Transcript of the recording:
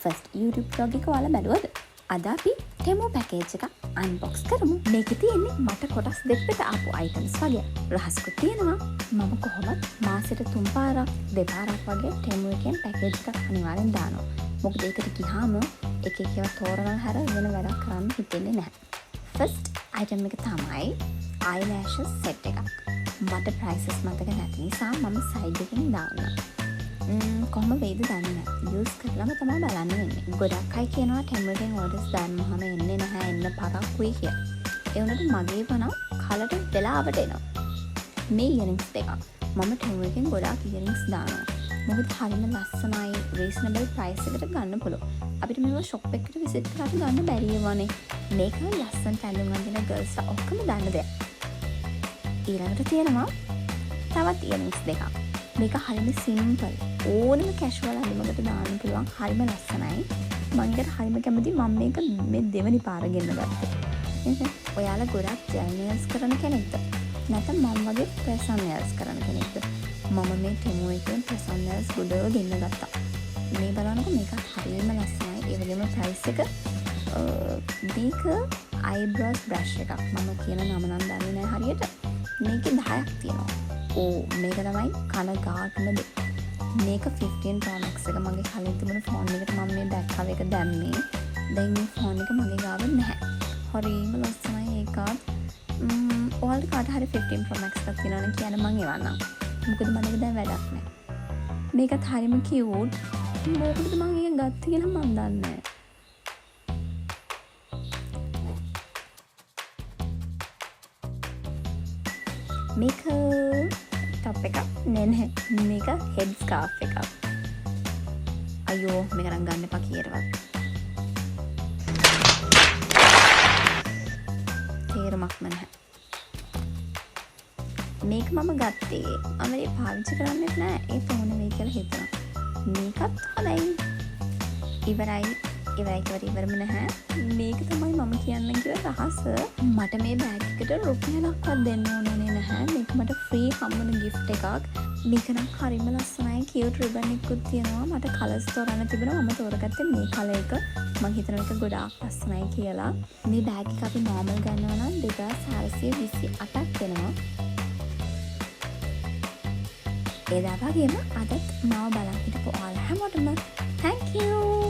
First YouTube vlog එක ඔයාලා බැලුවද? අද අපි ටෙමු පැකේජ් එක අන්බොක්ස් කරමු. මේකේ තියෙන්නේ මට කොටස් දෙකකට ආපු අයිටම්ස් වගේ. රහස්කුත් තියෙනවා. මම කොහොමත් මාසෙට 3 පාරක් 2 පාරක් වගේ ටෙමු එකෙන් පැකේජ් එකක් අනිවාර්යෙන් දානවා. මොකද ඒකට ගියාම එක එක ඒවා තෝරන හැර වෙන වැඩක් කරන්න හිතෙන්නේ නැහැ. ෆස්ට් අයිටම් එක තමයි eyelashes set එකක්. මට prices මතක නැති නිසා මම සයිඩ් එකෙන් දාන්නම්. කොහොම වේද දන්නේ නැහැ. යූස් කරලම තමයි බලන්න වෙන්නේ. ගොඩක් අය කියනවා ටෙමු එකෙන් orders දාන්නම එන්නේ නැහැ, එන්න පරක්කුයි කියලා. ඒ වුණාට මගේ පණ කලට වෙලාවට එනවා. මේ ඉයරින්ග්ස් දෙකක් මම ටෙමු එකෙන් ගොඩාක් ඉයරින්ග්ස් දානවා. මොකද හරිම ලස්සනයි, රීසනබල් ප්‍රයිස් එකට ගන්න පුළුවන්. අපිට මේවා ෂොප් එකකට විසිට් කරලා ගන්න බැරි ඒවානේ. මේක ලස්සන පැන්ඩුම් අඳින ගර්ල්ස්ලා ඔක්කොම දාන්න දෙයක්. ඊළඟට තියෙනවා තවත් ඉයරින්ග්ස් දෙකක්. මේක හරිම සිම්පල්. ඕනම කැෂුවල් අඳුමකට දාන්න පුළුවන්. හරිම ලස්සනයි. මම ඒකට හරිම කැමතියි. මම මේක මේ දෙවෙනි පාර ගෙන්න ගත්තා. ඔයාලා ගොඩක් ජෙල් නේල්ස් කරන කෙනෙක්ද? නැත්නම් මම වගේ ප්‍රෙස් ඔන් නේල්ස් කරන කෙනෙක්ද? මම මේ ටෙමු එකෙන් ප්‍රෙස් ඔන් නේල්ස් ගොඩව ගෙන්න ගත්තා. මේ බලනකොට මේක හරිම ලස්සනයි. ඒ වගේම ප්‍රයිස් එක මේක eyebrows brush එකක්. මම කියන නම නම් දන්නේ නැහැ හරියට. මේකේ 10ක් තියෙනවා. මේක තමයි කන ගාටම දෙ. මේක 15 Pro Max එක මගේ කලින් තිබුණ ෆෝන් එකට මම මේ බෑක් කවර් එක දැම්මේ. දැන් මේ ෆෝන් එක මගේ ගාව නැහැ. හරිම ලස්සනයි ඒකත්. ඔයාලට කාට හරි 15 Pro Max එකක් තියෙනවා නම් කියන්න මම එවන්නම්. මොකද මට දැන් වැඩක් නැහැ. මේකත් හරිම කියුට්. මොකද මම ඒක ගත්ත කියලා මම දන්නේ නැහැ. මේක ටොප් එකක් නෑ මේක හෙඩ් ස්කාර්ෆ් එකක්. අයියෝ මේක නම් ගන්න එපා කීරවත්. තේරුමක්ම නැහැ. මේක මම ගත්තේ මම මේ පාවිච්චි කරන්නේ නැහැ. ඒ ෆෝන් එකේ කියලා හිතුණා. මේකත් හොඳයි. ඉවරයි ඉවරම නැහැ. මේක තමයි මම කියන්න කිව්ව රහස. මට මේ බෑග් එකට රුපියලක්වත් දෙන්න ඕනේ නැහැ. මේක මට ෆ්‍රී හම්බුන ගිෆ්ට් එකක්. මේක නම් හරිම ලස්සනයි. කියුට් රිබන් එකකුත් තියෙනවා. මට කලර්ස් තෝරන්න තිබුණා. මම තෝරගත්තේ මේ කලර් එක. මම හිතනවා ඒක ගොඩාක් ලස්සනයි කියලා. මේ බෑග් එක අපි නෝමල් ගන්නවා නම් 2428ක් වෙනවා. ඒ වගේම අදත් මාව බලන් හිටපු ඔයාලා හැමෝටම thank you.